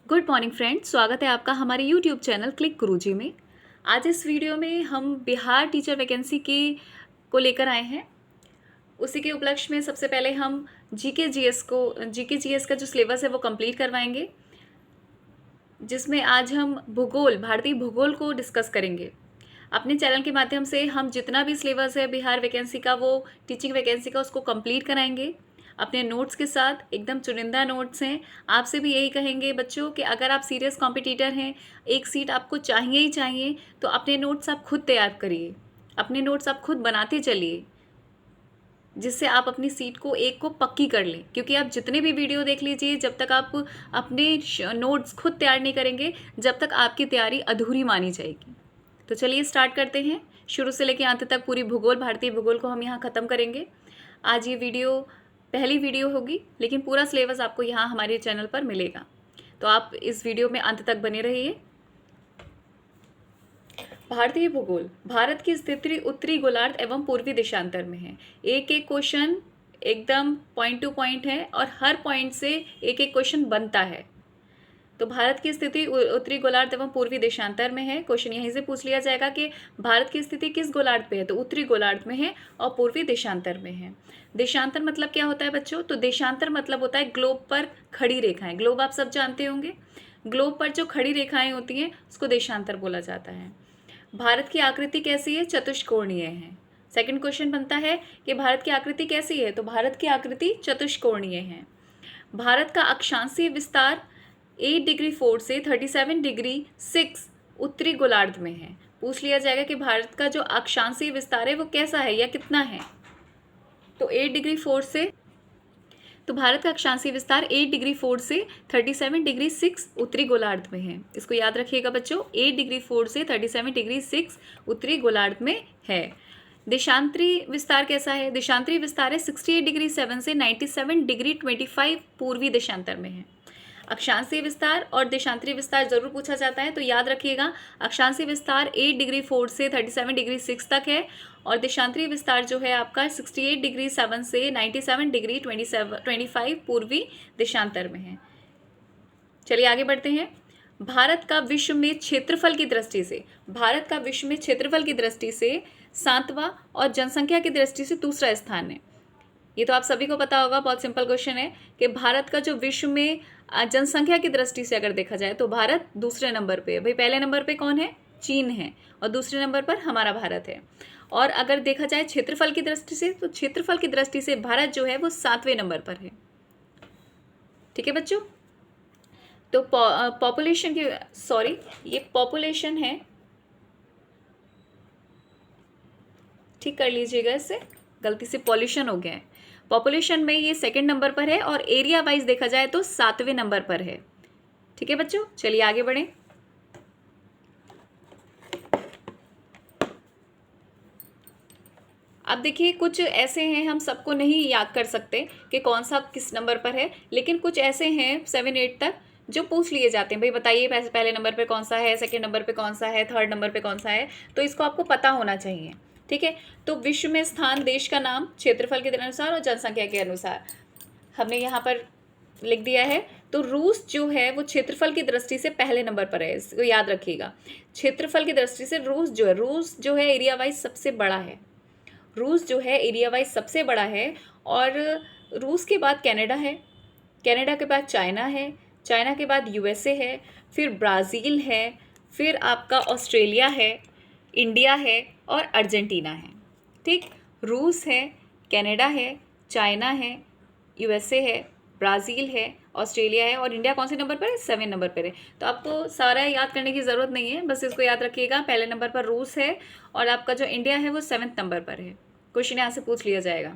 Good morning friends, स्वागत है आपका हमारे यूट्यूब चैनल क्लिक गुरुजी में। आज इस वीडियो में हम बिहार टीचर वैकेंसी की को लेकर आए हैं। उसी के उपलक्ष्य में सबसे पहले हम जीके जीएस का जो सिलेबस है वो कंप्लीट करवाएंगे, जिसमें आज हम भारतीय भूगोल को डिस्कस करेंगे। अपने चैनल के माध्यम से हम जितना भी सिलेबस है बिहार वैकेंसी का, वो टीचिंग वैकेंसी का, उसको कंप्लीट कराएंगे अपने नोट्स के साथ। एकदम चुनिंदा नोट्स हैं। आपसे भी यही कहेंगे बच्चों कि अगर आप सीरियस कॉम्पिटिटर हैं, एक सीट आपको चाहिए ही चाहिए, तो अपने नोट्स आप खुद तैयार करिए, अपने नोट्स आप खुद बनाते चलिए, जिससे आप अपनी सीट को पक्की कर लें। क्योंकि आप जितने भी वीडियो देख लीजिए, जब तक आप अपने नोट्स खुद तैयार नहीं करेंगे, जब तक आपकी तैयारी अधूरी मानी जाएगी। तो चलिए स्टार्ट करते हैं। शुरू से लेकर अंत तक पूरी भारतीय भूगोल को हम यहाँ ख़त्म करेंगे। आज ये वीडियो पहली वीडियो होगी, लेकिन पूरा सिलेबस आपको यहाँ हमारे चैनल पर मिलेगा, तो आप इस वीडियो में अंत तक बने रहिए। भारतीय भूगोल भारत की स्थिति उत्तरी गोलार्ध एवं पूर्वी देशांतर में है। एक एक क्वेश्चन एकदम पॉइंट टू पॉइंट है और हर पॉइंट से एक एक क्वेश्चन बनता है। तो भारत की स्थिति उत्तरी गोलार्ध एवं पूर्वी देशांतर में है। क्वेश्चन यहीं से पूछ लिया जाएगा कि भारत की स्थिति किस गोलार्ध पे है, तो उत्तरी गोलार्ध में है और पूर्वी देशांतर में है। देशांतर मतलब क्या होता है बच्चों? तो देशांतर मतलब होता है ग्लोब पर खड़ी रेखाएं। ग्लोब आप सब जानते होंगे, ग्लोब पर जो खड़ी रेखाएं होती हैं उसको देशांतर बोला जाता है। भारत की आकृति कैसी है? चतुष्कोणीय है। सेकंड क्वेश्चन बनता है कि भारत की आकृति कैसी है, तो भारत की आकृति चतुष्कोणीय है। भारत का अक्षांशीय विस्तार 8 डिग्री 4 से 37 डिग्री 6 उत्तरी गोलार्ध में है। पूछ लिया जाएगा कि भारत का जो अक्षांशीय विस्तार है वो कैसा है या कितना है, तो 8 डिग्री 4 से, तो भारत का अक्षांशीय विस्तार 8 डिग्री 4 से 37 डिग्री 6 उत्तरी गोलार्ध में है। इसको याद रखिएगा बच्चों, 8 डिग्री 4 से 37 डिग्री 6 उत्तरी गोलार्ध में है। देशांतरी विस्तार कैसा है? देशांतरी विस्तार है 68 डिग्री 7 से 97 डिग्री 25 पूर्वी देशांतर में है। अक्षांशीय विस्तार और देशांतरी विस्तार जरूर पूछा जाता है, तो याद रखिएगा अक्षांशीय विस्तार 8 डिग्री 4 से 37 डिग्री 6 तक है और देशांतरी विस्तार जो है आपका 68 डिग्री 7 से 97 डिग्री 25 पूर्वी देशांतर में है। चलिए आगे बढ़ते हैं। भारत का विश्व में क्षेत्रफल की दृष्टि से, भारत का विश्व में क्षेत्रफल की दृष्टि से 7वां और जनसंख्या की दृष्टि से दूसरा स्थान है। ये तो आप सभी को पता होगा, बहुत सिंपल क्वेश्चन है कि भारत का जो विश्व में जनसंख्या की दृष्टि से अगर देखा जाए तो भारत दूसरे नंबर पे है। भाई पहले नंबर पे कौन है? चीन है, और दूसरे नंबर पर हमारा भारत है। और अगर देखा जाए क्षेत्रफल की दृष्टि से, तो क्षेत्रफल की दृष्टि से भारत जो है वो 7वें नंबर पर है। ठीक है बच्चों, तो पॉपुलेशन की, सॉरी ये पॉपुलेशन है, ठीक कर लीजिएगा, इससे गलती से पॉल्यूशन हो गया है। पॉपुलेशन में ये सेकंड नंबर पर है और एरिया वाइज देखा जाए तो 7वें नंबर पर है। ठीक है बच्चों, चलिए आगे बढ़ें। अब देखिए, कुछ ऐसे हैं, हम सबको नहीं याद कर सकते कि कौन सा किस नंबर पर है, लेकिन कुछ ऐसे हैं 7 8 तक जो पूछ लिए जाते हैं। भाई बताइए पहले नंबर पे कौन सा है, सेकंड नंबर पे कौन सा है, थर्ड नंबर पे कौन सा है, तो इसको आपको पता होना चाहिए। ठीक है, तो विश्व में स्थान, देश का नाम, क्षेत्रफल के अनुसार और जनसंख्या के अनुसार हमने यहाँ पर लिख दिया है। तो रूस जो है वो क्षेत्रफल की दृष्टि से पहले नंबर पर है, इसको याद रखिएगा। क्षेत्रफल की दृष्टि से रूस जो है एरिया वाइज सबसे बड़ा है। रूस जो है एरिया वाइज सबसे बड़ा है, और रूस के बाद कनाडा है, कनाडा के बाद चाइना है, चाइना के बाद यूएसए है, फिर ब्राज़ील है, फिर आपका ऑस्ट्रेलिया है, इंडिया है और अर्जेंटीना है। ठीक, रूस है, कनाडा है, चाइना है, यूएसए है, ब्राज़ील है, ऑस्ट्रेलिया है और इंडिया कौन से नंबर पर है? 7 नंबर पर है। तो आपको सारा याद करने की ज़रूरत नहीं है, बस इसको याद रखिएगा, पहले नंबर पर रूस है और आपका जो इंडिया है वो 7 नंबर पर है। क्वेश्चन यहाँ से पूछ लिया जाएगा।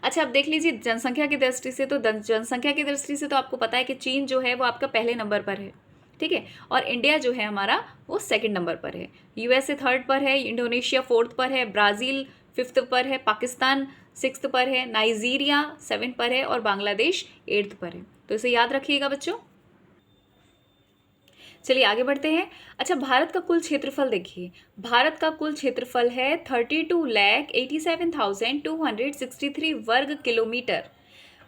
अच्छा, अब देख लीजिए जनसंख्या की दृष्टि से, तो जनसंख्या की दृष्टि से तो आपको पता है कि चीन जो है वो आपका पहले नंबर पर है। ठीक है, और इंडिया जो है हमारा वो 2nd नंबर पर है, यूएसए 3rd पर है, इंडोनेशिया 4th पर है, ब्राज़ील 5th पर है, पाकिस्तान 6th पर है, नाइजीरिया 7th पर है और बांग्लादेश 8th पर है। तो इसे याद रखिएगा बच्चों। चलिए आगे बढ़ते हैं। अच्छा, भारत का कुल क्षेत्रफल देखिए, भारत का कुल क्षेत्रफल है 32,87,263 वर्ग किलोमीटर।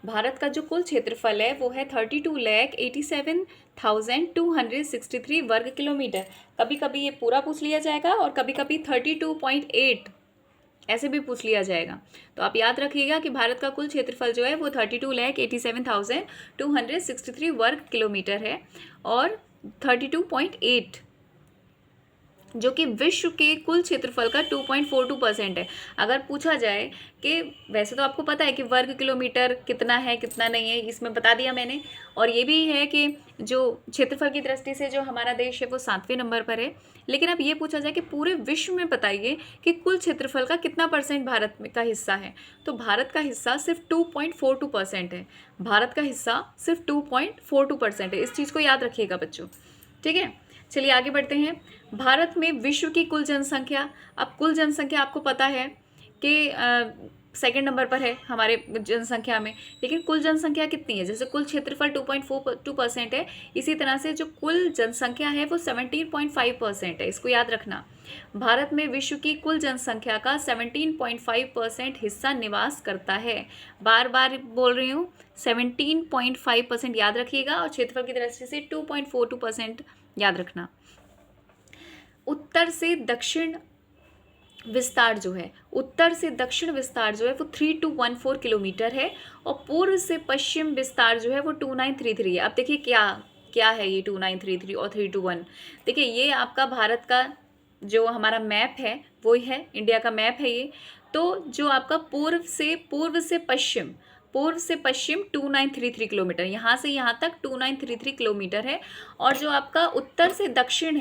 भारत का जो कुल क्षेत्रफल है वो है 32,87,263 वर्ग किलोमीटर। कभी कभी ये पूरा पूछ लिया जाएगा और कभी कभी 32.8 ऐसे भी पूछ लिया जाएगा। तो आप याद रखिएगा कि भारत का कुल क्षेत्रफल जो है वो 32,87,263 वर्ग किलोमीटर है और 32.8 जो कि विश्व के कुल क्षेत्रफल का 2.42% है। अगर पूछा जाए कि वैसे तो आपको पता है कि वर्ग किलोमीटर कितना है कितना नहीं है, इसमें बता दिया मैंने। और ये भी है कि जो क्षेत्रफल की दृष्टि से जो हमारा देश है वो 7वें नंबर पर है। लेकिन अब ये पूछा जाए कि पूरे विश्व में बताइए कि कुल क्षेत्रफल का कितना % भारत में का हिस्सा है, तो भारत का हिस्सा सिर्फ 2.42% है। भारत का हिस्सा सिर्फ 2.42% है। इस चीज़ को याद रखिएगा बच्चों, ठीक है। चलिए आगे बढ़ते हैं। भारत में विश्व की कुल जनसंख्या, अब कुल जनसंख्या आपको पता है कि सेकंड नंबर पर है हमारे जनसंख्या में, लेकिन कुल जनसंख्या कितनी है? जैसे कुल क्षेत्रफल 2.42% है, इसी तरह से जो कुल जनसंख्या है वो 17.5% है। इसको याद रखना। भारत में विश्व की कुल जनसंख्या का 17.5% हिस्सा निवास करता है। बार बार बोल रही हूँ, 17.5% याद रखिएगा और क्षेत्रफल की दृष्टि से 2.42% याद रखना। उत्तर से दक्षिण विस्तार जो है, उत्तर से दक्षिण विस्तार जो है वो 3214 किलोमीटर है और पूर्व से पश्चिम विस्तार जो है वो 2933 है। अब देखिए क्या क्या है ये 2933 और 321। देखिए ये आपका भारत का जो हमारा मैप है वो है, इंडिया का मैप है ये। तो जो आपका पूर्व से पश्चिम 2933 किलोमीटर, यहाँ से यहाँ तक 2933 किलोमीटर है। और जो आपका उत्तर से दक्षिण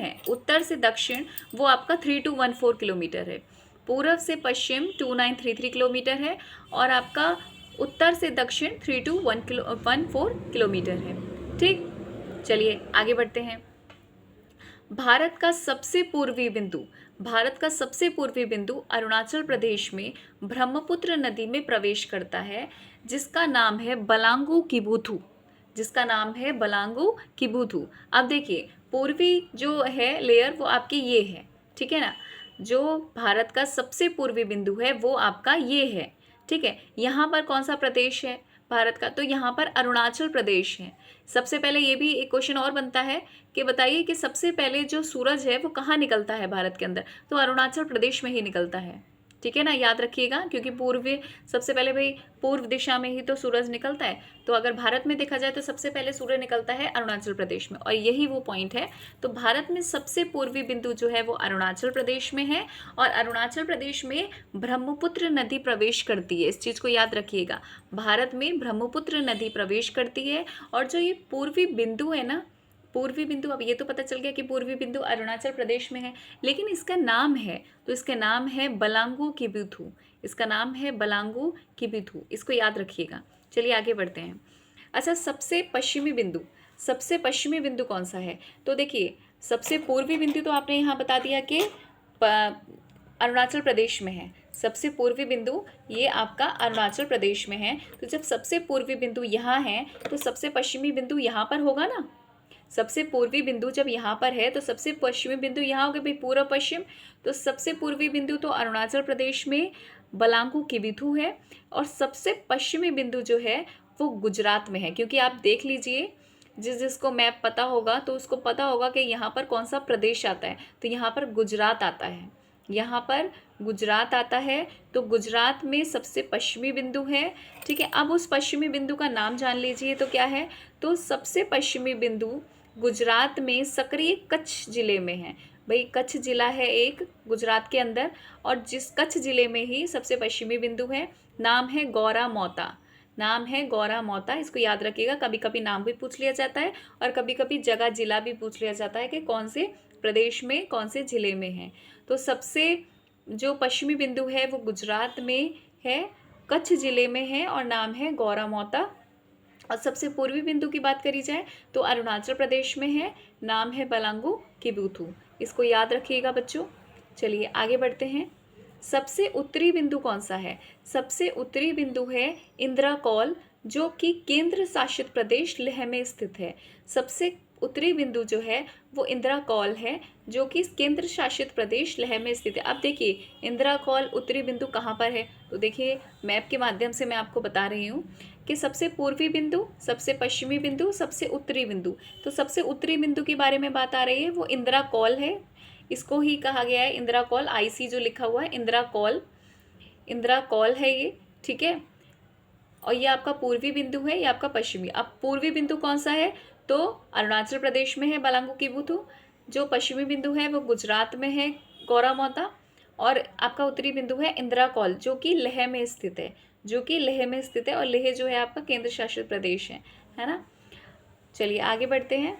वो आपका 3214 किलोमीटर है। पूर्व से पश्चिम 2933 किलोमीटर है और आपका उत्तर से दक्षिण 3214 किलोमीटर है। ठीक, चलिए आगे बढ़ते हैं। भारत का सबसे पूर्वी बिंदु अरुणाचल प्रदेश में ब्रह्मपुत्र नदी में प्रवेश करता है, जिसका नाम है बलांगू किबुथु। अब देखिए पूर्वी जो है लेयर वो आपकी ये है, ठीक है ना। जो भारत का सबसे पूर्वी बिंदु है वो आपका ये है, ठीक है। यहाँ पर कौन सा प्रदेश है भारत का? तो यहाँ पर अरुणाचल प्रदेश है। सबसे पहले ये भी एक क्वेश्चन और बनता है कि बताइए कि सबसे पहले जो सूरज है वो कहाँ निकलता है भारत के अंदर? तो अरुणाचल प्रदेश में ही निकलता है, ठीक है ना। याद रखिएगा, क्योंकि सबसे पहले भाई पूर्व दिशा में ही तो सूरज निकलता है। तो अगर भारत में देखा जाए तो सबसे पहले सूरज निकलता है अरुणाचल प्रदेश में, और यही वो पॉइंट है। तो भारत में सबसे पूर्वी बिंदु जो है वो अरुणाचल प्रदेश में है और अरुणाचल प्रदेश में ब्रह्मपुत्र नदी प्रवेश करती है। इस चीज़ को याद रखिएगा, भारत में ब्रह्मपुत्र नदी प्रवेश करती है। और जो ये पूर्वी बिंदु है ना, पूर्वी बिंदु, अब ये तो पता चल गया कि पूर्वी बिंदु अरुणाचल प्रदेश में है, लेकिन इसका नाम है, तो इसका नाम है बलांगू किबुथु। इसका नाम है बलांगू किबुथु, इसको याद रखिएगा। चलिए आगे बढ़ते हैं। अच्छा, सबसे पश्चिमी बिंदु कौन सा है? तो देखिए सबसे पूर्वी बिंदु तो आपने यहाँ बता दिया कि अरुणाचल प्रदेश में है। सबसे पूर्वी बिंदु ये आपका अरुणाचल प्रदेश में है। तो जब सबसे पूर्वी बिंदु यहाँ है तो सबसे पश्चिमी बिंदु यहाँ पर होगा ना। सबसे पूर्वी बिंदु जब यहाँ पर है तो सबसे पश्चिमी बिंदु यहाँ होगा भाई, पूर्व पश्चिम। तो सबसे पूर्वी बिंदु तो अरुणाचल प्रदेश में बलांगू किबुथु है और सबसे पश्चिमी बिंदु जो है वो गुजरात में है। क्योंकि आप देख लीजिए, जिसको मैप पता होगा तो उसको पता होगा कि यहाँ पर कौन सा प्रदेश आता है। तो यहाँ पर गुजरात आता है, यहाँ पर गुजरात आता है। तो गुजरात में सबसे पश्चिमी बिंदु है, ठीक है। अब उस पश्चिमी बिंदु का नाम जान लीजिए तो क्या है? तो सबसे पश्चिमी बिंदु गुजरात में सक्रिय कच्छ जिले में है। भाई कच्छ जिला है एक गुजरात के अंदर, और जिस कच्छ जिले में ही सबसे पश्चिमी बिंदु है, नाम है गौरा मौता। इसको याद रखिएगा, कभी कभी नाम भी पूछ लिया जाता है और कभी कभी जगह जिला भी पूछ लिया जाता है कि कौन से प्रदेश में कौन से जिले में है। तो सबसे जो पश्चिमी बिंदु है वो गुजरात में है, कच्छ जिले में है और नाम है गौरा मौता। और सबसे पूर्वी बिंदु की बात करी जाए तो अरुणाचल प्रदेश में है, नाम है बलांगू किबुथु। इसको याद रखिएगा बच्चों। चलिए आगे बढ़ते हैं। सबसे उत्तरी बिंदु कौन सा है? सबसे उत्तरी बिंदु है इंद्राकौल जो कि केंद्र शासित प्रदेश लेह में स्थित है। सबसे उत्तरी बिंदु जो है वो इंदिरा कौल है, जो कि केंद्र शासित प्रदेश लेह में स्थित है। अब देखिए इंदिरा कौल उत्तरी बिंदु कहाँ पर है, तो देखिए मैप के माध्यम से मैं आपको बता रही हूँ कि सबसे पूर्वी बिंदु, सबसे पश्चिमी बिंदु, सबसे उत्तरी बिंदु। तो सबसे उत्तरी बिंदु के बारे में बात आ रही है, वो इंदिरा कौल है। इसको ही कहा गया है इंदिरा कौल, IC जो लिखा हुआ है इंदिरा कौल, इंदिरा कौल है ये, ठीक है। और ये आपका पूर्वी बिंदु है, ये आपका पश्चिमी। अब पूर्वी बिंदु कौन सा है, तो अरुणाचल प्रदेश में है बलांगू किबुथु। जो पश्चिमी बिंदु है वो गुजरात में है गौरा मोता। और आपका उत्तरी बिंदु है इंदिरा कौल, जो कि लेह में स्थित है, जो कि लेह में स्थित है। और लेह जो है आपका केंद्र शासित प्रदेश है ना। चलिए आगे बढ़ते हैं।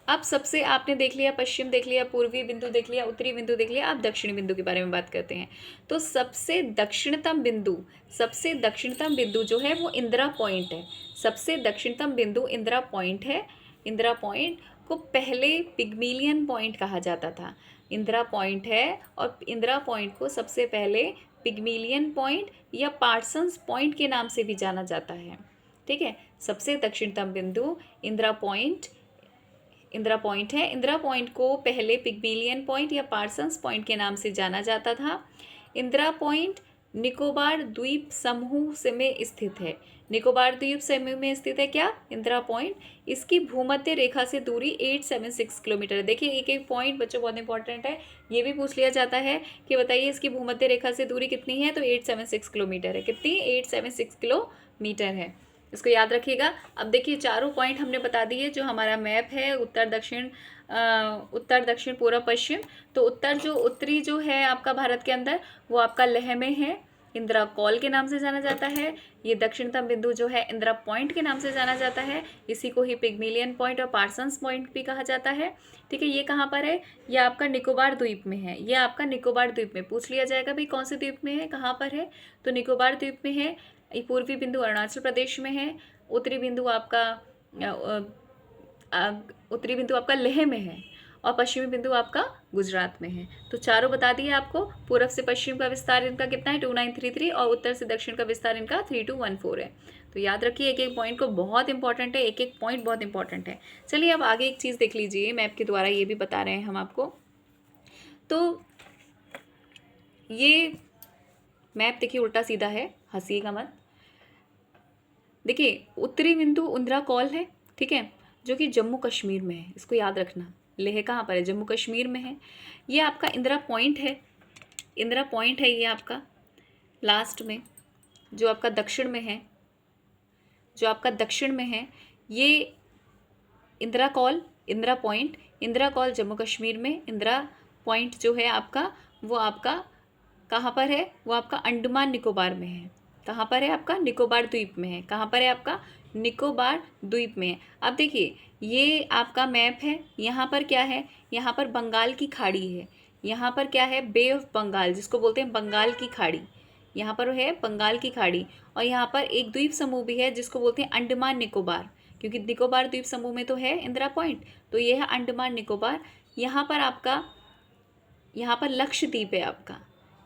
अब सबसे आपने देख लिया पश्चिम, देख लिया पूर्वी बिंदु, देख लिया उत्तरी बिंदु, देख लिया। अब दक्षिणी बिंदु के बारे में बात करते हैं। तो सबसे दक्षिणतम बिंदु, सबसे दक्षिणतम बिंदु जो है वो इंदिरा पॉइंट है। सबसे दक्षिणतम बिंदु इंदिरा पॉइंट है। इंदिरा पॉइंट को पहले पिग्मेलियन पॉइंट कहा जाता था। इंदिरा पॉइंट है और इंदिरा पॉइंट को सबसे पहले पिग्मेलियन पॉइंट या पार्सन्स पॉइंट के नाम से भी जाना जाता है, ठीक है। सबसे दक्षिणतम बिंदु इंदिरा पॉइंट, इंदिरा पॉइंट है। इंदिरा पॉइंट को पहले पिग्मेलियन पॉइंट या पार्सन्स पॉइंट के नाम से जाना जाता था। इंदिरा पॉइंट निकोबार द्वीप समूह से में स्थित है। निकोबार द्वीप समूह में स्थित है क्या, इंदिरा पॉइंट। इसकी भूमध्य रेखा से दूरी 876 किलोमीटर है। देखिए एक एक पॉइंट बच्चों बहुत इंपॉर्टेंट है, ये भी पूछ लिया जाता है कि बताइए इसकी भूमध्य रेखा से दूरी कितनी है, तो 876 किलोमीटर है। कितनी, 876 किलोमीटर है, इसको याद रखिएगा। अब देखिए चारों पॉइंट हमने बता दिए। जो हमारा मैप है उत्तर दक्षिण पूर्व पश्चिम, तो उत्तर जो उत्तरी जो है आपका भारत के अंदर वो आपका लेह में है, इंदिरा कौल के नाम से जाना जाता है। ये दक्षिणतम बिंदु जो है इंदिरा पॉइंट के नाम से जाना जाता है। इसी को ही पिग्मेलियन पॉइंट और पार्सन्स पॉइंट भी कहा जाता है, ठीक है। ये कहाँ पर है, ये आपका निकोबार द्वीप में है। ये आपका निकोबार द्वीप में पूछ लिया जाएगा भाई कौन से द्वीप में है, कहाँ पर है, तो निकोबार द्वीप में है। ये पूर्वी बिंदु अरुणाचल प्रदेश में है। उत्तरी बिंदु आपका उत्तरी बिंदु आपका लेह में है और पश्चिमी बिंदु आपका गुजरात में है। तो चारों बता दिए आपको। पूर्व से पश्चिम का विस्तार इनका कितना है, 2933, और उत्तर से दक्षिण का विस्तार इनका 3214 है। तो याद रखिए एक एक पॉइंट को, बहुत इंपॉर्टेंट है, एक एक पॉइंट बहुत इंपॉर्टेंट है। चलिए अब आगे एक चीज़ देख लीजिए, मैप के द्वारा ये भी बता रहे हैं हम आपको। तो ये मैप देखिए उल्टा सीधा है, हंसीएगा मत। देखिए उत्तरी बिंदु इंदिरा कौल है, ठीक है, जो कि जम्मू कश्मीर में है। इसको याद रखना, लेह कहाँ पर है, जम्मू कश्मीर में है। ये आपका इंदिरा पॉइंट है, इंदिरा पॉइंट है ये आपका लास्ट में, जो आपका दक्षिण में है, जो आपका दक्षिण में है। ये इंदिरा कौल, इंदिरा पॉइंट, इंदिरा कौल जम्मू कश्मीर में। इंदिरा पॉइंट जो है आपका वो आपका कहाँ पर है, वो आपका अंडमान निकोबार में है। कहाँ पर है आपका, निकोबार द्वीप में है। कहाँ पर है आपका, निकोबार द्वीप में है। अब देखिए ये आपका मैप है, यहाँ पर क्या है, यहाँ पर बंगाल की खाड़ी है। यहाँ पर क्या है, बे ऑफ बंगाल, जिसको बोलते हैं बंगाल की खाड़ी। यहाँ पर है बंगाल की खाड़ी, और यहाँ पर एक द्वीप समूह भी है जिसको बोलते हैं अंडमान निकोबार, क्योंकि निकोबार द्वीप समूह में तो है इंदिरा पॉइंट, तो ये है अंडमान निकोबार। यहाँ पर आपका, यहाँ पर लक्षद्वीप है आपका।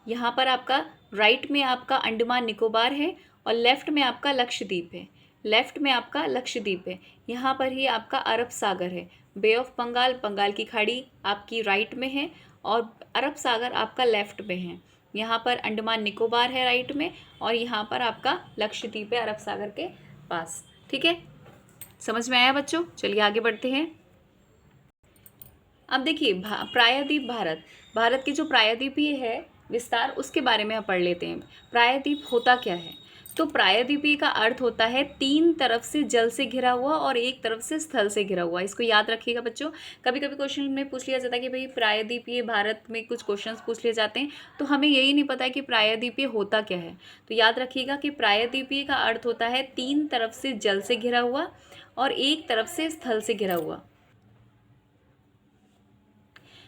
यहाँ पर आपका राइट में आपका अंडमान निकोबार है और लेफ्ट में आपका लक्षद्वीप है। लेफ्ट में आपका लक्षद्वीप है। यहाँ पर ही आपका अरब सागर है। बे ऑफ बंगाल, बंगाल की खाड़ी आपकी राइट में है और अरब सागर आपका लेफ्ट में है। यहाँ पर अंडमान निकोबार है राइट में, और यहाँ पर आपका लक्षद्वीप है अरब सागर के पास, ठीक है। समझ में आया बच्चों, चलिए आगे बढ़ते हैं। अब देखिए प्रायद्वीप भारत, भारत की जो प्रायद्वीपीय है विस्तार, उसके बारे में हम पढ़ लेते हैं। प्रायद्वीप होता क्या है, तो प्रायद्वीपीय का अर्थ होता है 3 तरफ से जल से घिरा हुआ और 1 तरफ से स्थल से घिरा हुआ। इसको याद रखिएगा बच्चों। कभी कभी क्वेश्चन में पूछ लिया जाता है कि भाई प्रायद्वीपीय भारत में कुछ क्वेश्चंस पूछ लिए जाते हैं, तो हमें यही नहीं पता है कि प्रायद्वीपीय होता क्या है। तो याद रखिएगा कि प्रायद्वीपीय का अर्थ होता है 3 तरफ से जल से घिरा हुआ और 1 तरफ से स्थल से घिरा हुआ।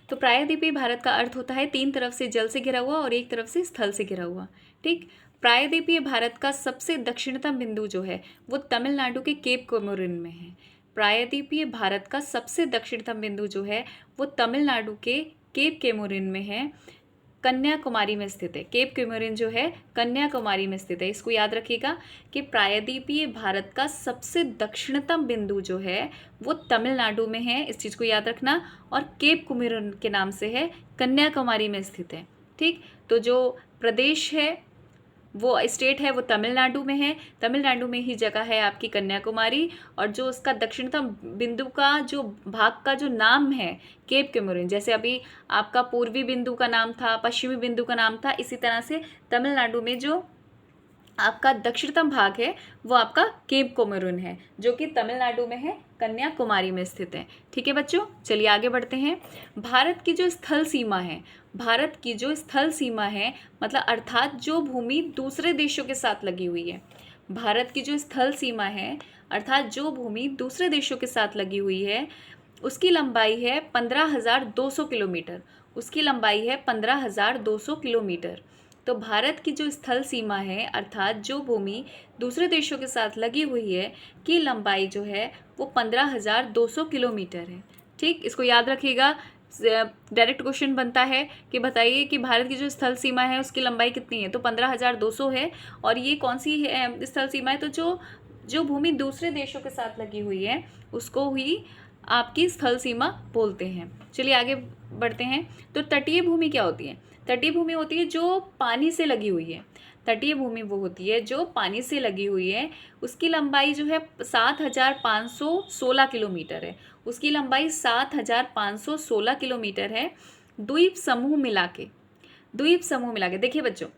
तो प्रायद्वीपीय भारत का अर्थ होता है 3 तरफ से जल से घिरा हुआ और 1 तरफ से स्थल से घिरा हुआ, ठीक। प्रायद्वीपीय भारत का सबसे दक्षिणतम बिंदु जो है वो तमिलनाडु के केप कोमोरिन में है। प्रायद्वीपीय भारत का सबसे दक्षिणतम बिंदु जो है वो तमिलनाडु के केप कोमोरिन में है। कन्याकुमारी में स्थित है। केप कोमोरिन जो है कन्याकुमारी में स्थित है। इसको याद रखिएगा कि प्रायद्वीपीय भारत का सबसे दक्षिणतम बिंदु जो है वो तमिलनाडु में है, इस चीज़ को याद रखना, और केप कोमोरिन के नाम से है, कन्याकुमारी में स्थित है। ठीक, तो जो प्रदेश है वो स्टेट है वो तमिलनाडु में है, तमिलनाडु में ही जगह है आपकी कन्याकुमारी, और जो उसका दक्षिणतम बिंदु का जो भाग का जो नाम है केप कोमोरिन, जैसे अभी आपका पूर्वी बिंदु का नाम था, पश्चिमी बिंदु का नाम था, इसी तरह से तमिलनाडु में जो आपका दक्षिणतम भाग है वो आपका केप कोमोरिन है, जो कि तमिलनाडु में है, कन्याकुमारी में स्थित है। ठीक है बच्चों, चलिए आगे बढ़ते हैं। भारत की जो स्थल सीमा है, भारत की जो स्थल सीमा है मतलब अर्थात जो भूमि दूसरे देशों के साथ लगी हुई है, भारत की जो स्थल सीमा है अर्थात जो भूमि दूसरे देशों के साथ लगी हुई है, उसकी लंबाई है 15,200 किलोमीटर, उसकी लंबाई है 15,200 किलोमीटर। तो भारत की जो स्थल सीमा है अर्थात जो भूमि दूसरे देशों के साथ लगी हुई है की लंबाई जो है वो 15,200 किलोमीटर है। ठीक, इसको याद रखिएगा। डायरेक्ट क्वेश्चन बनता है कि बताइए कि भारत की जो स्थल सीमा है उसकी लंबाई कितनी है, तो 15,200 है, और ये कौन सी है स्थल सीमा है, तो जो भूमि दूसरे देशों के साथ लगी हुई है उसको ही आपकी स्थल सीमा बोलते हैं। चलिए आगे बढ़ते हैं। तो तटीय भूमि क्या होती है? तटीय भूमि होती है जो पानी से लगी हुई है, तटीय भूमि वो होती है जो पानी से लगी हुई है, उसकी लंबाई जो है 7,516 किलोमीटर है, उसकी लंबाई 7,516 किलोमीटर है। द्वीप समूह मिला के, द्वीप समूह मिला के देखिए बच्चों,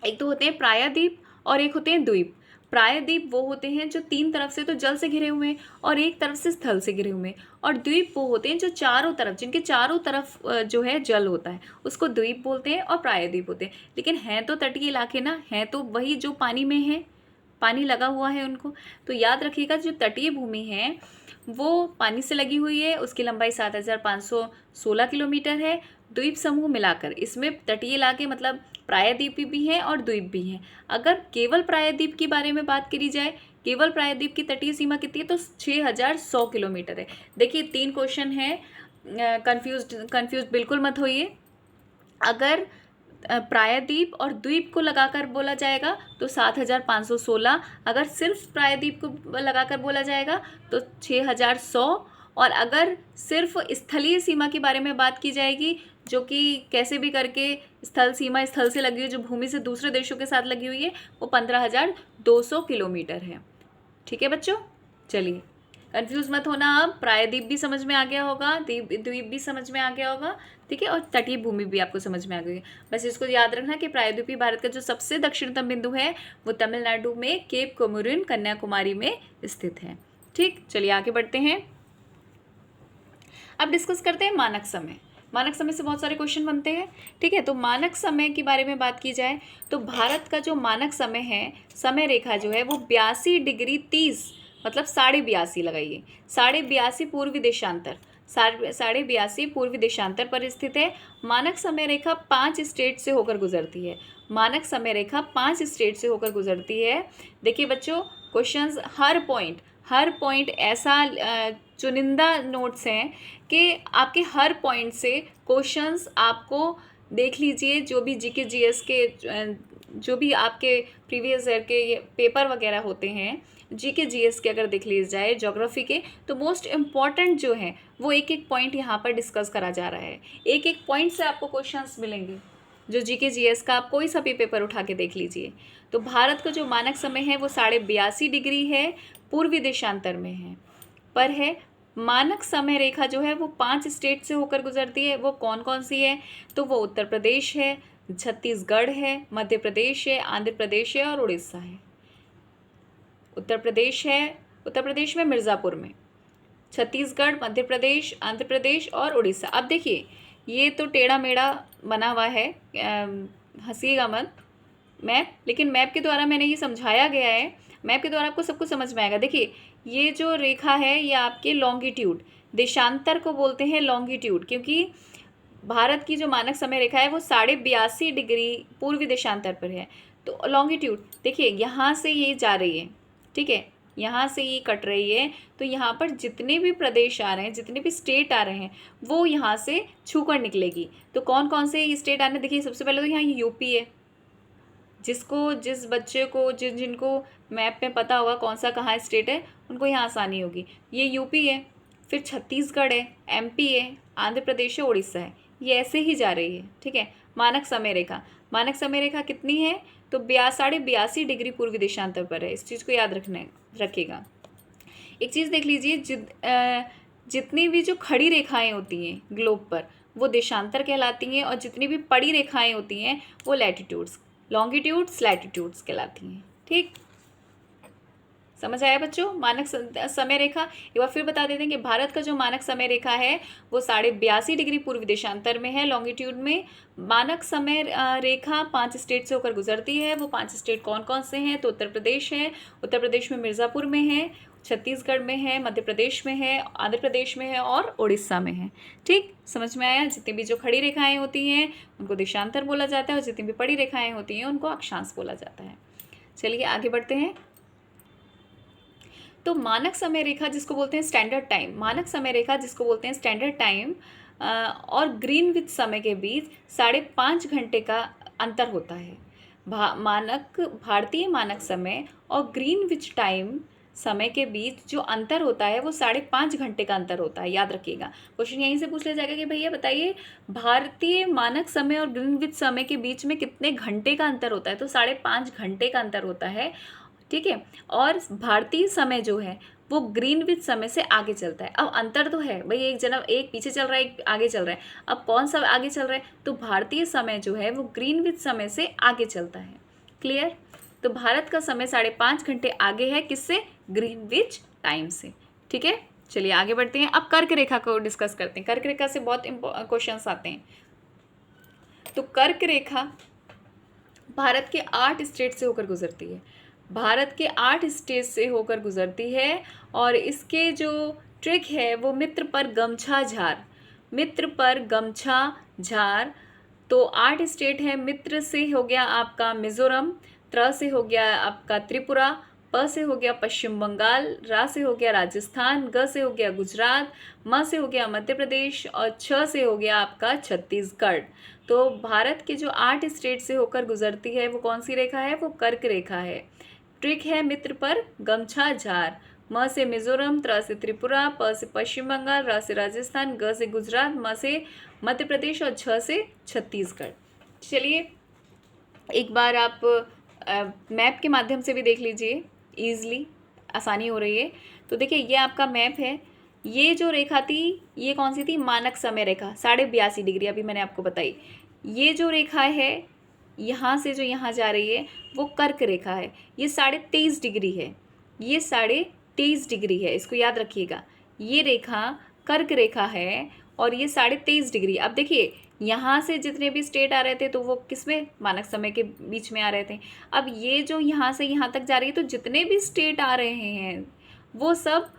एक तो होते हैं प्रायद्वीप और एक होते हैं द्वीप। प्रायद्वीप वो होते हैं जो तीन तरफ से तो जल से घिरे हुए हैं और एक तरफ से स्थल से घिरे हुए हैं, और द्वीप वो होते हैं जो चारों तरफ, जिनके चारों तरफ जो है जल होता है, उसको द्वीप बोलते हैं और प्रायद्वीप होते हैं। लेकिन हैं तो तटीय इलाके ना, हैं तो वही जो पानी में है, पानी लगा हुआ है उनको। तो याद रखिएगा जो तटीय भूमि है वो पानी से लगी हुई है, उसकी लंबाई 7,516 किलोमीटर है। द्वीप समूह मिलाकर इसमें तटीय इलाके मतलब प्रायद्वीप भी हैं और द्वीप भी हैं। अगर केवल प्रायद्वीप के बारे में बात करी जाए, केवल प्रायद्वीप की तटीय सीमा कितनी है, तो 6,100 किलोमीटर है। देखिए 3 क्वेश्चन है, कंफ्यूज बिल्कुल मत होइए। अगर प्रायद्वीप और द्वीप को लगाकर बोला जाएगा तो 7,516, अगर सिर्फ प्रायद्वीप को लगाकर बोला जाएगा तो 6,100, और अगर सिर्फ स्थलीय सीमा के बारे में बात की जाएगी, जो कि कैसे भी करके स्थल सीमा स्थल से लगी हुई जो भूमि से दूसरे देशों के साथ लगी हुई है, वो 15,200 किलोमीटर है। ठीक है बच्चों, चलिए कंफ्यूज मत होना। अब प्रायद्वीप भी समझ में आ गया होगा, द्वीप भी समझ में आ गया होगा, ठीक है, और तटीय भूमि भी आपको समझ में आ गई है। बस इसको याद रखना कि प्रायद्वीपीय भारत का जो सबसे दक्षिणतम बिंदु है वो तमिलनाडु में केप कोमोरिन कन्याकुमारी में स्थित है। ठीक, चलिए आगे बढ़ते हैं। अब डिस्कस करते हैं मानक समय। मानक समय से बहुत सारे क्वेश्चन बनते हैं। ठीक है, तो मानक समय के बारे में बात की जाए तो भारत का जो मानक समय है, समय रेखा जो है वो 82 डिग्री 30 मतलब 82.5 लगाइए, 82.5 पूर्वी देशांतर, 82.5 पूर्वी देशांतर पर स्थित है। मानक समय रेखा 5 स्टेट से होकर गुजरती है, मानक समय रेखा 5 स्टेट से होकर गुजरती है। देखिए बच्चों, क्वेश्चंस हर पॉइंट ऐसा चुनिंदा नोट्स हैं कि आपके हर पॉइंट से क्वेश्चंस आपको देख लीजिए, जो भी जीके जीएस के जो भी आपके प्रीवियस ईयर के ये पेपर वगैरह होते हैं जीके जीएस के, अगर देख लीजिए जाए ज्योग्राफी के, तो मोस्ट इम्पॉर्टेंट जो है वो एक एक पॉइंट यहाँ पर डिस्कस करा जा रहा है। एक एक पॉइंट से आपको क्वेश्चंस मिलेंगे जो जीके जीएस का, आप कोई सा भी पेपर उठा के देख लीजिए। तो भारत का जो मानक समय है वो 82.5 डिग्री है, पूर्वी देशांतर में है पर है। मानक समय रेखा जो है वो 5 स्टेट से होकर गुजरती है। वो कौन कौन सी है, तो वो उत्तर प्रदेश है, छत्तीसगढ़ है, मध्य प्रदेश है, आंध्र प्रदेश है और उड़ीसा है। उत्तर प्रदेश है, उत्तर प्रदेश में मिर्ज़ापुर में, छत्तीसगढ़, मध्य प्रदेश, आंध्र प्रदेश और उड़ीसा। अब देखिए ये तो टेढ़ा मेढ़ा बना हुआ है, हंसीएगा मत मैप, लेकिन मैप के द्वारा मैंने ये समझाया गया है, मैप के द्वारा आपको सब कुछ समझ में आएगा। देखिए ये जो रेखा है ये आपके लॉन्गिट्यूड, देशांतर को बोलते हैं लॉन्गिट्यूड, क्योंकि भारत की जो मानक समय रेखा है वो 82.5 डिग्री पूर्वी देशांतर पर है। तो लॉन्गिट्यूड देखिए यहाँ से ये जा रही है, ठीक है, यहाँ से ये कट रही है, तो यहाँ पर जितने भी प्रदेश आ रहे हैं, जितने भी स्टेट आ रहे हैं, वो यहाँ से छूकर निकलेगी। तो कौन कौन से स्टेट आने, देखिए सबसे पहले तो यहाँ यूपी है, जिस बच्चे को जिनको मैप में पता होगा कौन सा कहाँ स्टेट है, उनको यहाँ आसानी होगी। ये यूपी है, फिर छत्तीसगढ़ है, एमपी है, आंध्र प्रदेश है, उड़ीसा है, ये ऐसे ही जा रही है। ठीक है। मानक समय रेखा, मानक समय रेखा कितनी है, तो 82.82 डिग्री पूर्वी देशांतर पर है। इस चीज़ को याद रखिएगा। एक चीज़ देख लीजिए, जितनी भी जो खड़ी रेखाएं होती हैं ग्लोब पर, वो देशांतर कहलाती हैं, और जितनी भी पड़ी रेखाएं होती हैं वो लैटिट्यूड्स, लॉन्गिट्यूड्स, लैटिट्यूड्स कहलाती हैं। ठीक, समझ आया बच्चों। मानक समय रेखा एक बार फिर बता देते हैं कि भारत का जो मानक समय रेखा है वो 82.82 डिग्री पूर्वी देशांतर में है, लॉन्गिट्यूड में। मानक समय रेखा 5 स्टेट से होकर गुजरती है। वो 5 स्टेट कौन कौन से हैं, तो उत्तर प्रदेश है, उत्तर प्रदेश में मिर्ज़ापुर में है, छत्तीसगढ़ में है, मध्य प्रदेश में है, आंध्र प्रदेश में है और उड़ीसा में है। ठीक, समझ में आया। जितनी भी जो खड़ी रेखाएं होती हैं उनको देशांतर बोला जाता है, और जितनी भी पड़ी रेखाएं होती हैं उनको अक्षांश बोला जाता है। चलिए आगे बढ़ते हैं। तो मानक समय रेखा जिसको बोलते हैं स्टैंडर्ड टाइम, मानक समय रेखा जिसको बोलते हैं स्टैंडर्ड टाइम और ग्रीनविच समय के बीच 5.5 घंटे का अंतर होता है। भारतीय मानक समय और ग्रीनविच टाइम समय के बीच जो अंतर होता है वो 5.5 घंटे का अंतर होता है। याद रखिएगा, क्वेश्चन यहीं से पूछ लिया जाएगा कि भैया बताइए भारतीय मानक समय और ग्रीनविच समय के बीच में कितने घंटे का अंतर होता है, तो 5.5 घंटे का अंतर होता है। ठीक है। और भारतीय समय जो है वो ग्रीनविच समय से आगे चलता है। अब अंतर तो है भाई, एक पीछे चल रहा है, एक आगे चल रहा है। अब कौन सा आगे चल रहा है, तो भारतीय समय जो है वो ग्रीनविच समय से आगे चलता है। क्लियर। तो भारत का समय 5.5 घंटे आगे है, किससे, ग्रीनविच टाइम से। ठीक है। चलिए आगे बढ़ते हैं। अब कर्क रेखा को डिस्कस करते हैं। कर्क रेखा से बहुत क्वेश्चंस आते हैं। तो कर्क रेखा भारत के 8 स्टेट से होकर गुजरती है, भारत के 8 स्टेट से होकर गुजरती है। और इसके जो ट्रिक है वो मित्र पर गमछा झार, मित्र पर गमछा झार। तो 8 स्टेट है। मित्र से हो गया आपका मिजोरम, त्र से हो गया आपका त्रिपुरा, प से हो गया पश्चिम बंगाल, रा से हो गया राजस्थान, ग से हो गया गुजरात, म से हो गया मध्य प्रदेश और छ से हो गया आपका छत्तीसगढ़। तो भारत के जो 8 स्टेट से होकर गुजरती है वो कौन सी रेखा है, वो कर्क रेखा है। ट्रिक है मित्र पर गमछा झार। म से मिजोरम, त्र से त्रिपुरा, प से पश्चिम बंगाल, रा से राजस्थान, ग से गुजरात, म से मध्य प्रदेश और छ से छत्तीसगढ़। चलिए एक बार आप मैप के माध्यम से भी देख लीजिए, ईजिली आसानी हो रही है। तो देखिए ये आपका मैप है। ये जो रेखा थी ये कौन सी थी, मानक समय रेखा 82.5 डिग्री, अभी मैंने आपको बताई। ये जो रेखा है यहाँ से जो यहाँ जा रही है वो कर्क रेखा है, ये 23.5 डिग्री है, ये 23.5 डिग्री है, इसको याद रखिएगा। ये रेखा कर्क रेखा है और ये 23.5 डिग्री। अब देखिए यहाँ से जितने भी स्टेट आ रहे थे तो वो किसमें, मानक समय के बीच में आ रहे थे। अब ये जो यहाँ से यहाँ तक जा रही है तो जितने भी स्टेट आ रहे हैं वो सब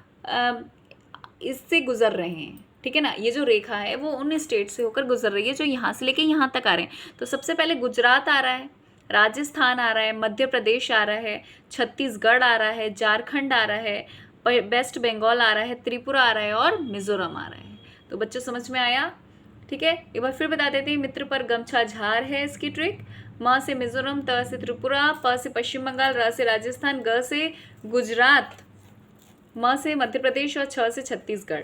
इससे गुजर रहे हैं। ठीक है ना। ये जो रेखा है वो उन स्टेट से होकर गुजर रही है जो यहाँ से लेके यहाँ तक आ रहे हैं। तो सबसे पहले गुजरात आ रहा है, राजस्थान आ रहा है, मध्य प्रदेश आ रहा है, छत्तीसगढ़ आ रहा है, झारखंड आ रहा है, वेस्ट बंगाल आ रहा है, त्रिपुरा आ रहा है और मिजोरम आ रहा है। तो बच्चों समझ में आया। ठीक है। एक बार फिर बता देते हैं, मित्र पर गमछा झार है इसकी ट्रिक। म से मिजोरम, त से त्रिपुरा, प से पश्चिम बंगाल, र से राजस्थान, ग से गुजरात, म से मध्य प्रदेश और छ से छत्तीसगढ़।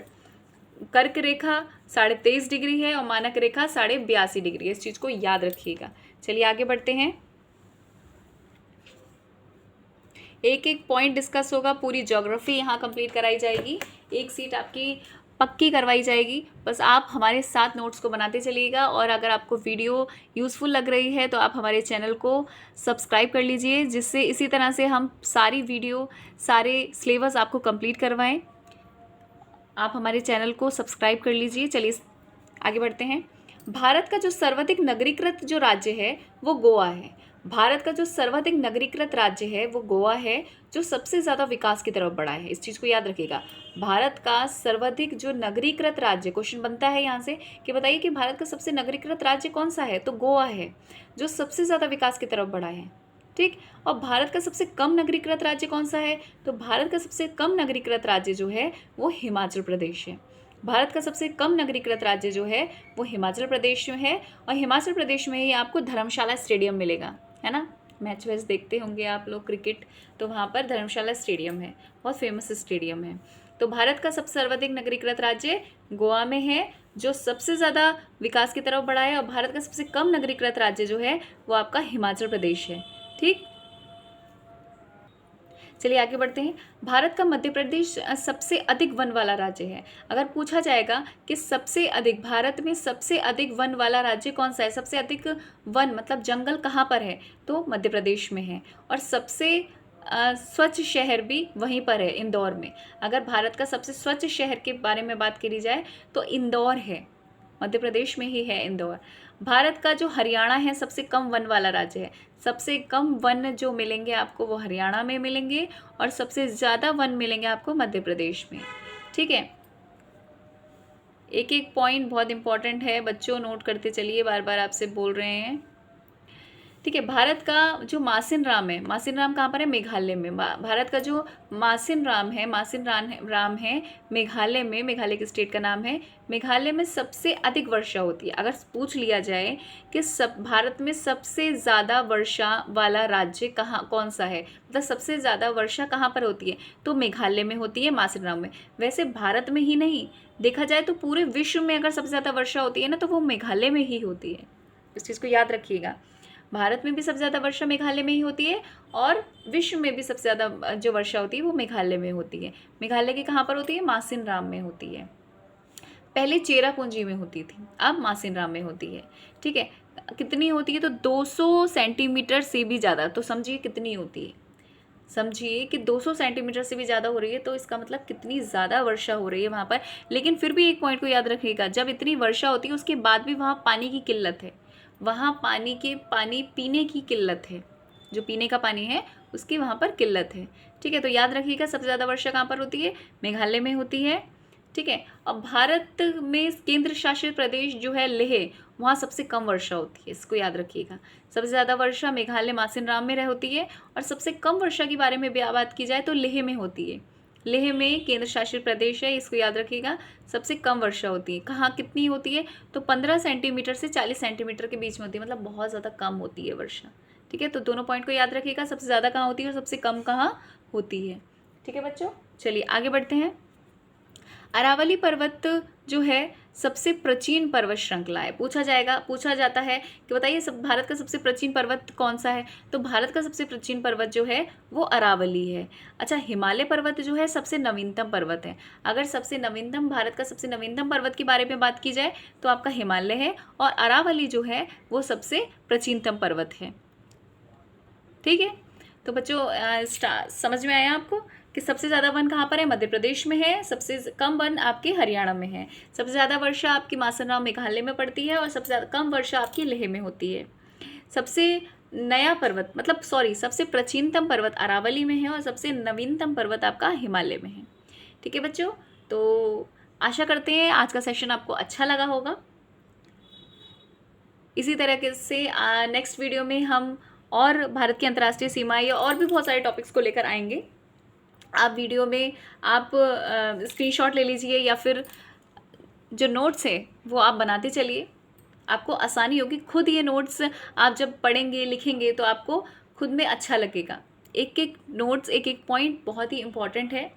कर्क रेखा 23.5 डिग्री है और मानक रेखा 82.5 डिग्री है। इस चीज़ को याद रखिएगा। चलिए आगे बढ़ते हैं। एक एक पॉइंट डिस्कस होगा, पूरी ज्योग्राफी यहाँ कंप्लीट कराई जाएगी, एक सीट आपकी पक्की करवाई जाएगी। बस आप हमारे साथ नोट्स को बनाते चलिएगा। और अगर आपको वीडियो यूज़फुल लग रही है तो आप हमारे चैनल को सब्सक्राइब कर लीजिए, जिससे इसी तरह से हम सारी वीडियो, सारे सिलेबस आपको कंप्लीट करवाएं। आप हमारे चैनल को सब्सक्राइब कर लीजिए। चलिए आगे बढ़ते हैं। भारत का जो सर्वाधिक नगरीकृत जो राज्य है वो गोवा है। भारत का जो सर्वाधिक नगरीकृत राज्य है वो गोवा है, जो सबसे ज़्यादा विकास की तरफ बढ़ा है। इस चीज़ को याद रखिएगा। भारत का सर्वाधिक जो नगरीकृत राज्य, क्वेश्चन बनता है यहाँ से कि बताइए कि भारत का सबसे नगरीकृत राज्य कौन सा है, तो गोवा है, जो सबसे ज़्यादा विकास की तरफ बढ़ा है। ठीक। और भारत का सबसे कम नगरीकृत राज्य कौन सा है? तो भारत का सबसे कम नगरीकृत राज्य जो है वो हिमाचल प्रदेश है। भारत का सबसे कम नगरीकृत राज्य जो है वो हिमाचल प्रदेश में है। और हिमाचल प्रदेश में ही आपको धर्मशाला स्टेडियम मिलेगा, है ना। मैच वैच देखते होंगे आप लोग क्रिकेट, तो वहाँ पर धर्मशाला स्टेडियम है, बहुत फेमस स्टेडियम है। तो भारत का सबसे सर्वाधिक नगरीकृत राज्य गोवा में है, जो सबसे ज़्यादा विकास की तरफ बढ़ा है। और भारत का सबसे कम नगरीकृत राज्य जो है वो आपका हिमाचल प्रदेश है। ठीक, चलिए आगे बढ़ते हैं। भारत का मध्य प्रदेश सबसे अधिक वन वाला राज्य है। अगर पूछा जाएगा कि सबसे अधिक, भारत में सबसे अधिक वन वाला राज्य कौन सा है, सबसे अधिक वन मतलब जंगल कहाँ पर है, तो मध्य प्रदेश में है। और सबसे स्वच्छ शहर भी वहीं पर है, इंदौर में। अगर भारत का सबसे स्वच्छ शहर के बारे में बात करी जाए तो इंदौर है, मध्य प्रदेश में ही है इंदौर। भारत का जो हरियाणा है सबसे कम वन वाला राज्य है। सबसे कम वन जो मिलेंगे आपको वो हरियाणा में मिलेंगे, और सबसे ज़्यादा वन मिलेंगे आपको मध्य प्रदेश में। ठीक है, एक एक पॉइंट बहुत इंपॉर्टेंट है बच्चों, नोट करते चलिए, बार बार आपसे बोल रहे हैं। ठीक है, भारत का जो मासिन राम है, मासिन राम कहाँ पर है, मेघालय में। भारत का जो मासिन राम है, राम है मेघालय में, मेघालय के स्टेट का नाम है। मेघालय में सबसे अधिक वर्षा होती है। अगर पूछ लिया जाए कि भारत में सबसे ज़्यादा वर्षा वाला राज्य कौन सा है, मतलब सबसे ज़्यादा वर्षा कहाँ पर होती है, तो मेघालय में होती है, मासिन राम में। वैसे भारत में ही नहीं, देखा जाए तो पूरे विश्व में अगर सबसे ज़्यादा वर्षा होती है ना, तो वो मेघालय में ही होती है। इस चीज़ को याद रखिएगा, भारत में भी सबसे ज़्यादा वर्षा मेघालय में ही होती है, और विश्व में भी सबसे ज़्यादा जो वर्षा होती है वो मेघालय में होती है। मेघालय की कहाँ पर होती है, मासिन राम में होती है। पहले चेरापूंजी में होती थी, अब मासिन राम में होती है। ठीक है, कितनी होती है, तो 200 सेंटीमीटर से भी ज़्यादा। तो समझिए कितनी होती है, समझिए कि 200 सेंटीमीटर से भी ज़्यादा हो रही है, तो इसका मतलब कितनी ज़्यादा वर्षा हो रही है वहाँ पर। लेकिन फिर भी एक पॉइंट को याद रखिएगा, जब इतनी वर्षा होती है उसके बाद भी वहाँ पानी की किल्लत है, वहाँ पानी पीने की किल्लत है, जो पीने का पानी है उसकी वहाँ पर किल्लत है। ठीक है, तो याद रखिएगा सबसे ज़्यादा वर्षा कहाँ पर होती है, मेघालय में होती है। ठीक है, और भारत में केंद्र शासित प्रदेश जो है लेह, वहाँ सबसे कम वर्षा होती है, इसको याद रखिएगा। सबसे ज़्यादा वर्षा मेघालय मासिन राम में होती है, और सबसे कम वर्षा के बारे में भी बात की जाए तो लेह में होती है। लेह में केंद्र शासित प्रदेश है, इसको याद रखिएगा। सबसे कम वर्षा होती है, कहाँ कितनी होती है, तो 15 सेंटीमीटर से 40 सेंटीमीटर के बीच में होती है, मतलब बहुत ज़्यादा कम होती है वर्षा। ठीक है, तो दोनों पॉइंट को याद रखिएगा, सबसे ज़्यादा कहाँ होती है और सबसे कम कहाँ होती है। ठीक है बच्चों, चलिए आगे बढ़ते हैं। अरावली पर्वत जो है सबसे प्राचीन पर्वत श्रृंखला है। पूछा जाता है कि बताइए सब भारत का सबसे प्राचीन पर्वत कौन सा है, तो भारत का सबसे प्राचीन पर्वत जो है वो अरावली है। अच्छा, हिमालय पर्वत जो है सबसे नवीनतम पर्वत है। अगर सबसे नवीनतम, भारत का सबसे नवीनतम पर्वत के बारे में बात की जाए तो आपका हिमालय है, और अरावली जो है वो सबसे प्राचीनतम पर्वत है। ठीक है, तो बच्चों समझ में आया आपको कि सबसे ज़्यादा वन कहाँ पर है, मध्य प्रदेश में है। सबसे कम वन आपके हरियाणा में है। सबसे ज़्यादा वर्षा आपकी मासिन राम मेघालय में पड़ती है, और सबसे ज़्यादा कम वर्षा आपकी लेह में होती है। सबसे नया पर्वत सबसे प्राचीनतम पर्वत अरावली में है, और सबसे नवीनतम पर्वत आपका हिमालय में है। ठीक है बच्चों, तो आशा करते हैं आज का सेशन आपको अच्छा लगा होगा। इसी तरह से नेक्स्ट वीडियो में हम और भारत की अंतर्राष्ट्रीय सीमाएं या और भी बहुत सारे टॉपिक्स को लेकर आएंगे। आप वीडियो में आप स्क्रीनशॉट ले लीजिए, या फिर जो नोट्स है वो आप बनाते चलिए, आपको आसानी होगी। खुद ये नोट्स आप जब पढ़ेंगे लिखेंगे तो आपको खुद में अच्छा लगेगा। एक एक नोट्स, एक एक पॉइंट बहुत ही इम्पॉर्टेंट है।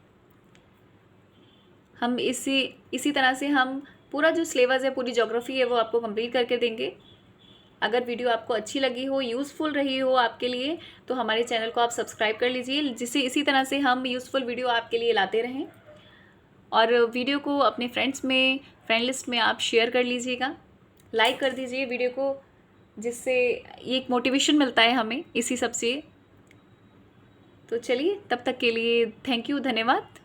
हम इसी तरह से हम पूरा जो सिलेबस है, पूरी ज्योग्राफी है, वो आपको कंप्लीट करके देंगे। अगर वीडियो आपको अच्छी लगी हो, यूज़फुल रही हो आपके लिए, तो हमारे चैनल को आप सब्सक्राइब कर लीजिए, जिससे इसी तरह से हम यूज़फुल वीडियो आपके लिए लाते रहें। और वीडियो को अपने फ्रेंड लिस्ट में आप शेयर कर लीजिएगा, लाइक कर दीजिए वीडियो को, जिससे एक मोटिवेशन मिलता है हमें इसी सब से। तो चलिए, तब तक के लिए थैंक यू, धन्यवाद।